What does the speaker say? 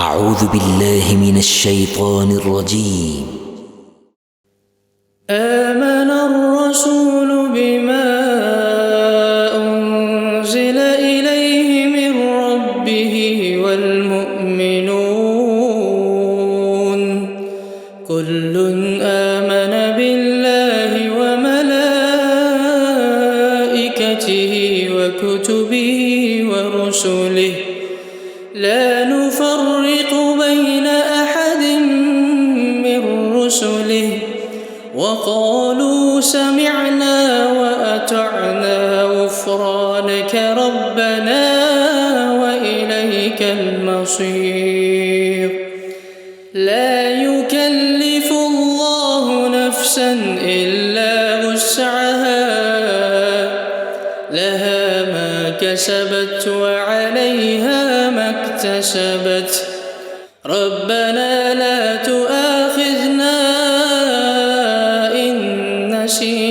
أعوذ بالله من الشيطان الرجيم. آمن الرسول بما أنزل إليه من ربه والمؤمنون كل آمن بالله وملائكته وكتبه ورسله لا نفرق بين أحد من رسله وقالوا سمعنا وأطعنا غفرانك ربنا وإليك المصير. لا يكلف الله نفسا إلا وسعها لها ما كسبت وعليها ما اكتسبت ربنا لا تؤاخذنا إن نسينا